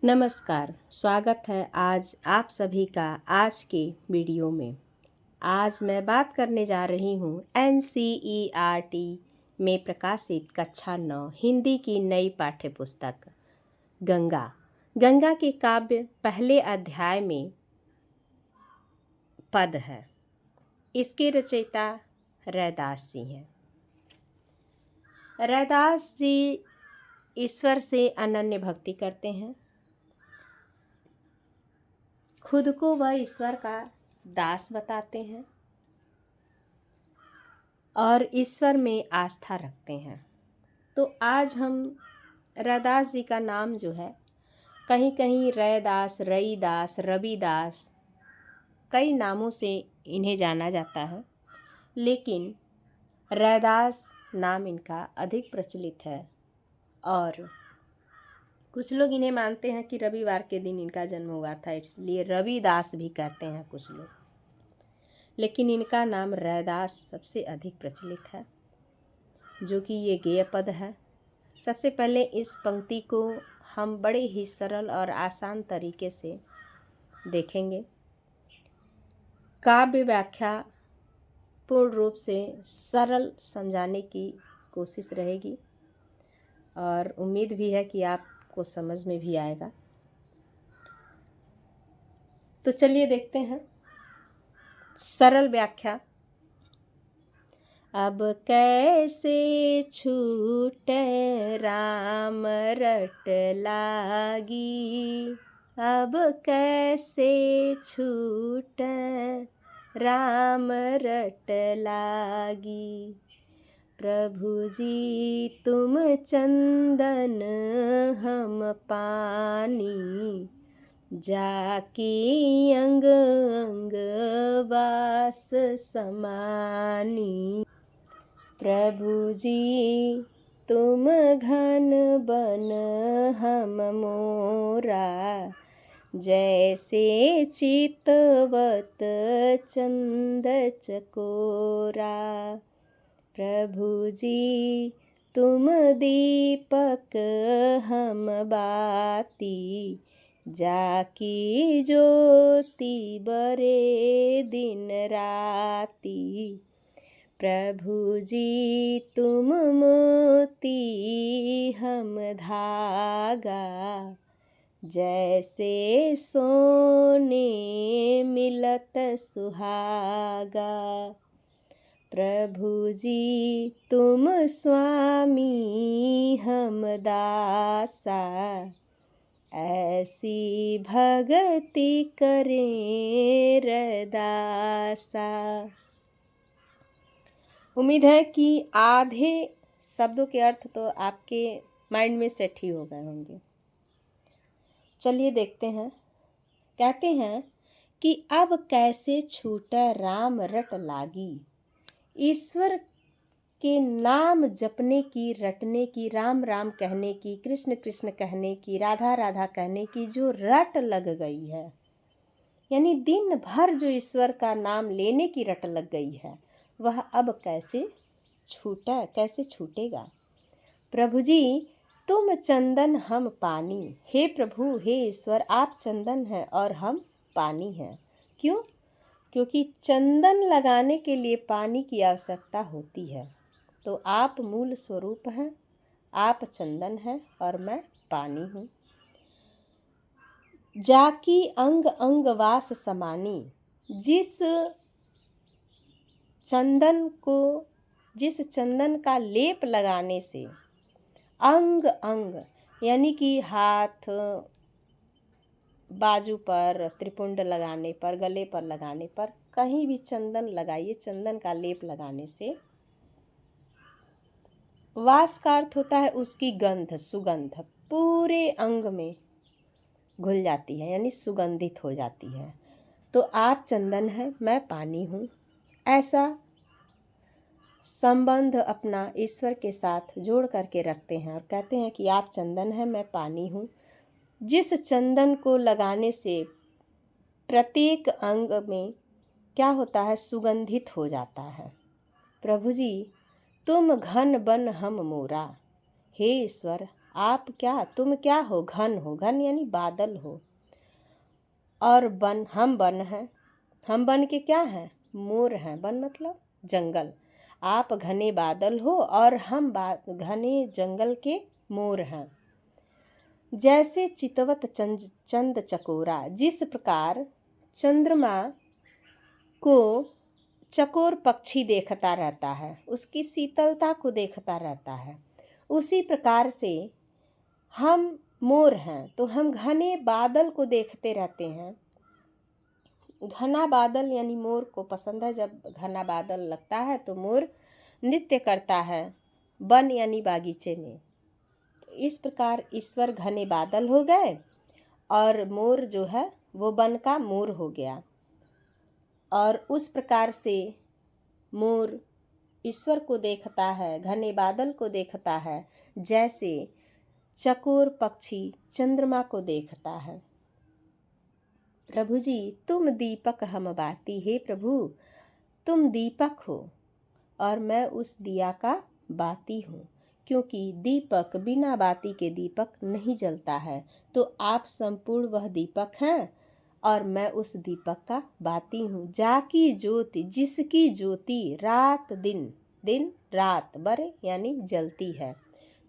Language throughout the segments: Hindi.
नमस्कार, स्वागत है आज आप सभी का आज के वीडियो में। आज मैं बात करने जा रही हूँ NCERT में प्रकाशित कक्षा 9 हिंदी की नई पाठ्य पुस्तक गंगा। गंगा के काव्य पहले अध्याय में पद है। इसके रचयिता रैदास जी हैं। रैदास जी ईश्वर से अनन्य भक्ति करते हैं। खुद को वह ईश्वर का दास बताते हैं और ईश्वर में आस्था रखते हैं। तो आज हम रैदास जी का नाम जो है, कहीं कहीं रैदास, रईदास, रविदास, कई नामों से इन्हें जाना जाता है, लेकिन रैदास नाम इनका अधिक प्रचलित है। और कुछ लोग इन्हें मानते हैं कि रविवार के दिन इनका जन्म हुआ था, इसलिए रविदास भी कहते हैं कुछ लोग, लेकिन इनका नाम रैदास सबसे अधिक प्रचलित है, जो कि ये गेय पद है। सबसे पहले इस पंक्ति को हम बड़े ही सरल और आसान तरीके से देखेंगे। काव्य व्याख्या पूर्ण रूप से सरल समझाने की कोशिश रहेगी और उम्मीद भी है कि आपको समझ में भी आएगा। तो चलिए देखते हैं सरल व्याख्या। अब कैसे छूटे राम रट लागी, अब कैसे छूटे राम रट लागी। प्रभु जी तुम चंदन हम पानी, जाकी अंग अंग वास समानी। प्रभु जी तुम घन बन हम मोरा, जैसे चितवत चंद चकोरा। प्रभु जी तुम दीपक हम बाती, जाकी ज्योति बरे दिन राती। प्रभु जी तुम मोती हम धागा, जैसे सोने मिलत सुहागा। प्रभु जी तुम स्वामी हम दासा, ऐसी भगति करें रैदासा। उम्मीद है कि आधे शब्दों के अर्थ तो आपके माइंड में सेट ही हो गए होंगे। चलिए देखते हैं। कहते हैं कि अब कैसे छूटा राम रट लागी। ईश्वर के नाम जपने की, रटने की, राम राम कहने की, कृष्ण कृष्ण कहने की, राधा राधा कहने की जो रट लग गई है, यानी दिन भर जो ईश्वर का नाम लेने की रट लग गई है, वह अब कैसे छूटा, कैसे छूटेगा। प्रभु जी तुम चंदन हम पानी। हे प्रभु, हे ईश्वर, आप चंदन हैं और हम पानी हैं। क्यों? क्योंकि चंदन लगाने के लिए पानी की आवश्यकता होती है। तो आप मूल स्वरूप हैं, आप चंदन हैं और मैं पानी हूँ। जाकी अंग अंग वास समानी। जिस चंदन का लेप लगाने से अंग अंग, यानी कि हाथ, बाजू पर, त्रिपुंड लगाने पर, गले पर लगाने पर, कहीं भी चंदन लगाइए। चंदन का लेप लगाने से वास का अर्थ होता है उसकी गंध, सुगंध पूरे अंग में घुल जाती है, यानी सुगंधित हो जाती है। तो आप चंदन हैं, मैं पानी हूँ। ऐसा संबंध अपना ईश्वर के साथ जोड़ करके रखते हैं और कहते हैं कि आप चंदन हैं, मैं पानी हूँ। जिस चंदन को लगाने से प्रत्येक अंग में क्या होता है, सुगंधित हो जाता है। प्रभु जी तुम घन बन हम मोरा। हे ईश्वर, आप क्या, तुम क्या हो, घन हो, घन यानी बादल हो, और बन, हम बन हैं, हम बन के क्या हैं, मोर हैं, बन मतलब जंगल। आप घने बादल हो और हम घने जंगल के मोर हैं। जैसे चितवत चंद चकोरा, जिस प्रकार चंद्रमा को चकोर पक्षी देखता रहता है, उसकी शीतलता को देखता रहता है, उसी प्रकार से हम मोर हैं, तो हम घने बादल को देखते रहते हैं। घना बादल यानी मोर को पसंद है, जब घना बादल लगता है तो मोर नृत्य करता है वन यानी बागीचे में। तो इस प्रकार ईश्वर घने बादल हो गए और मोर जो है वो वन का मोर हो गया। और उस प्रकार से मोर ईश्वर को देखता है, घने बादल को देखता है, जैसे चकोर पक्षी चंद्रमा को देखता है। प्रभु जी तुम दीपक हम बाती, हे प्रभु तुम दीपक हो और मैं उस दिया का बाती हूँ, क्योंकि दीपक बिना बाती के दीपक नहीं जलता है। तो आप संपूर्ण वह दीपक हैं और मैं उस दीपक का बाती हूँ। जाकी ज्योति, जिसकी ज्योति रात दिन, दिन रात बरे यानी जलती है।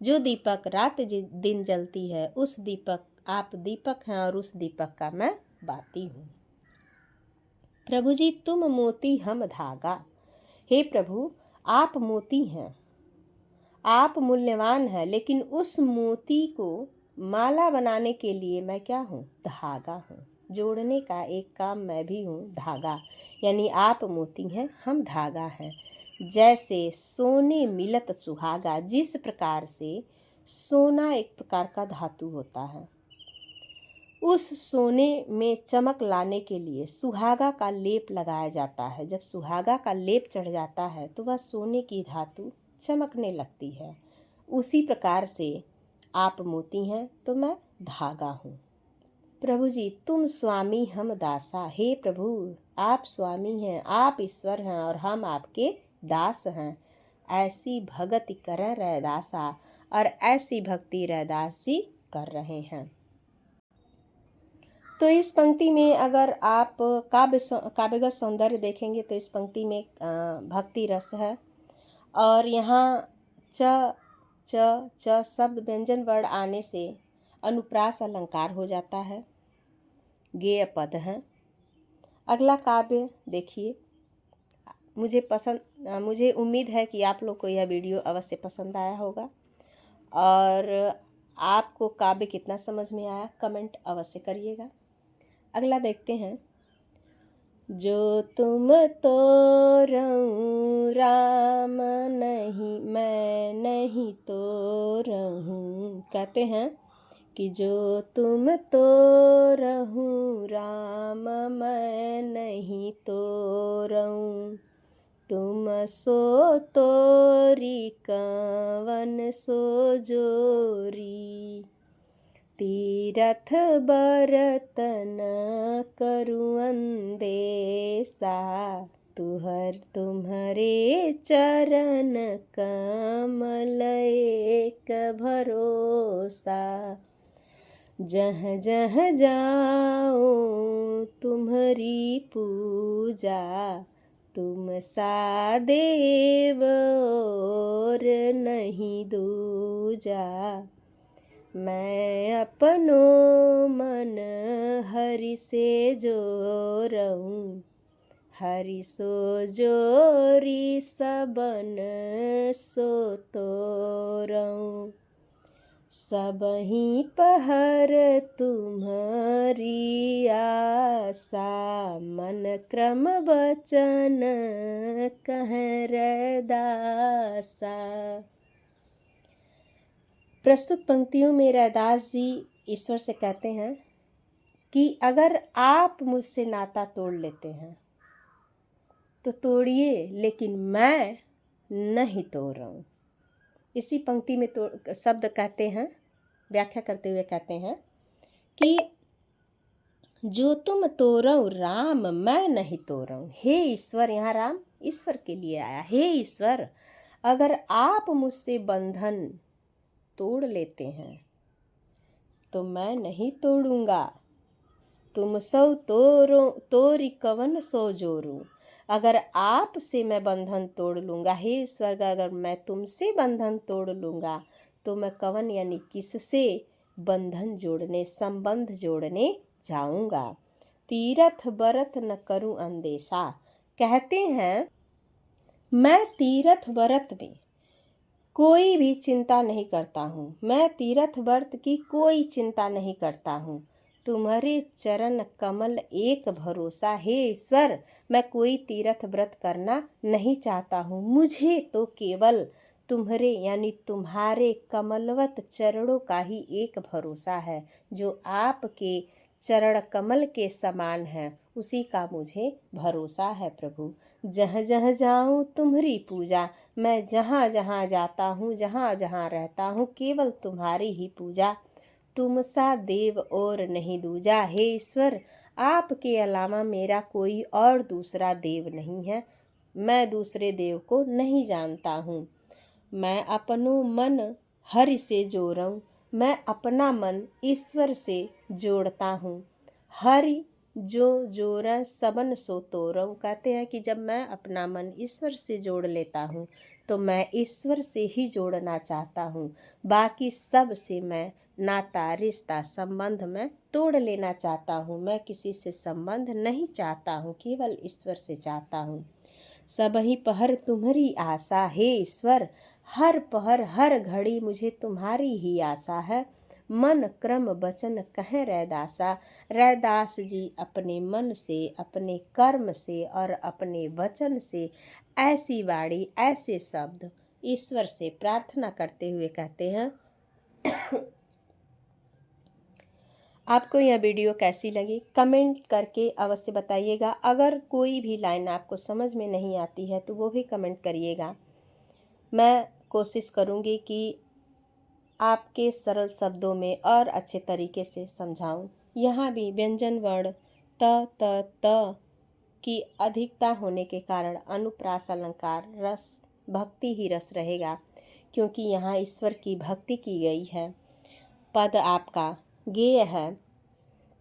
जो दीपक रात दिन जलती है, उस दीपक, आप दीपक हैं और उस दीपक का मैं बाती हूँ। प्रभु जी तुम मोती हम धागा, हे प्रभु आप मोती हैं, आप मूल्यवान हैं, लेकिन उस मोती को माला बनाने के लिए मैं क्या हूँ, धागा हूँ। जोड़ने का एक काम मैं भी हूँ, धागा, यानी आप मोती हैं, हम धागा हैं। जैसे सोने मिलत सुहागा, जिस प्रकार से सोना एक प्रकार का धातु होता है, उस सोने में चमक लाने के लिए सुहागा का लेप लगाया जाता है। जब सुहागा का लेप चढ़ जाता है तो वह सोने की धातु चमकने लगती है। उसी प्रकार से आप मोती हैं तो मैं धागा हूँ। प्रभु जी तुम स्वामी हम दासा, हे प्रभु आप स्वामी हैं, आप ईश्वर हैं और हम आपके दास हैं। ऐसी भक्ति कर रैदासा, और ऐसी भक्ति रैदास जी कर रहे हैं। तो इस पंक्ति में अगर आप काव्यगत सौंदर्य देखेंगे तो इस पंक्ति में भक्ति रस है, और यहाँ च च शब्द व्यंजन वर्ण आने से अनुप्रास अलंकार हो जाता है, गेय पद है। अगला काव्य देखिए, मुझे उम्मीद है कि आप लोग को यह वीडियो अवश्य पसंद आया होगा, और आपको काव्य कितना समझ में आया कमेंट अवश्य करिएगा। अगला देखते हैं। जो तुम तो रहूं राम नहीं, मैं नहीं तो रहूं, कहते हैं कि जो तुम तो रहूं राम मैं नहीं तो रहूं, तुम सो तोरी कवन सो जोरी, तीरथ बरतन करूं अंदेसा, तुम्हारे चरण कमल एक भरोसा, जहाँ जहाँ जाओ तुम्हारी पूजा, तुम सा देव और नहीं दूजा, मैं अपनो मन हरि से जोड़ूं, हरि सो जोरी सबन सो तोरऊं, सबही पहर तुम्हारी आशा, मन क्रम वचन कह रैदासा। प्रस्तुत पंक्तियों में रैदास जी ईश्वर से कहते हैं कि अगर आप मुझसे नाता तोड़ लेते हैं तो तोड़िए, लेकिन मैं नहीं तोड़ रहा हूँ। इसी पंक्ति में तो शब्द कहते हैं, व्याख्या करते हुए कहते हैं कि जो तुम तोड़ो राम मैं नहीं तोड़ूं। हे ईश्वर, यहाँ राम ईश्वर के लिए आया। हे ईश्वर, अगर आप मुझसे बंधन तोड़ लेते हैं तो मैं नहीं तोड़ूंगा। तुम सौ तोरी कवन सो जोरू। अगर आपसे मैं बंधन तोड़ लूँगा, हे स्वर्ग, अगर मैं तुमसे बंधन तोड़ लूँगा तो मैं कवन यानी किससे बंधन जोड़ने, संबंध जोड़ने जाऊँगा। तीरथ बरत न करूँ अंदेशा। कहते हैं मैं तीरथ व्रत में कोई भी चिंता नहीं करता हूँ, मैं तीरथ व्रत की कोई चिंता नहीं करता हूँ। तुम्हारे चरण कमल एक भरोसा, हे ईश्वर, मैं कोई तीर्थ व्रत करना नहीं चाहता हूँ। मुझे तो केवल तुम्हारे यानी तुम्हारे कमलवत चरणों का ही एक भरोसा है, जो आपके चरण कमल के समान है, उसी का मुझे भरोसा है प्रभु। जहाँ जहाँ जाऊँ तुम्हारी पूजा, मैं जहाँ जहाँ जाता हूँ, जहाँ जहाँ रहता हूँ, केवल तुम्हारी ही पूजा। तुम सा देव और नहीं दूजा, हे ईश्वर, आपके अलावा मेरा कोई और दूसरा देव नहीं है। मैं दूसरे देव को नहीं जानता हूँ। मैं अपनो मन हरि से जोड़ूं, मैं अपना मन ईश्वर से जोड़ता हूँ। हरि जो जोड़ा सबन सो तोड़ूं। कहते हैं कि जब मैं अपना मन ईश्वर से जोड़ लेता हूँ तो मैं ईश्वर से ही जोड़ना चाहता हूँ। बाकी सब से मैं नाता रिश्ता संबंध में तोड़ लेना चाहता हूँ। मैं किसी से संबंध नहीं चाहता हूँ, केवल ईश्वर से चाहता हूँ। सबही पहर तुम्हारी आशा, हे ईश्वर, हर पहर हर घड़ी मुझे तुम्हारी ही आशा है। मन क्रम वचन कहें रैदासा। रैदास जी अपने मन से, अपने कर्म से और अपने वचन से ऐसी वाणी, ऐसे शब्द ईश्वर से प्रार्थना करते हुए कहते हैं। आपको यह वीडियो कैसी लगी कमेंट करके अवश्य बताइएगा। अगर कोई भी लाइन आपको समझ में नहीं आती है तो वो भी कमेंट करिएगा। मैं कोशिश करूँगी कि आपके सरल शब्दों में और अच्छे तरीके से समझाऊं। यहाँ भी व्यंजन वर्ण त की अधिकता होने के कारण अनुप्रास अलंकार रस भक्ति ही रस रहेगा, क्योंकि यहाँ ईश्वर की भक्ति की गई है। पद आपका गेय है।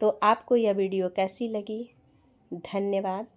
तो आपको यह वीडियो कैसी लगी? धन्यवाद।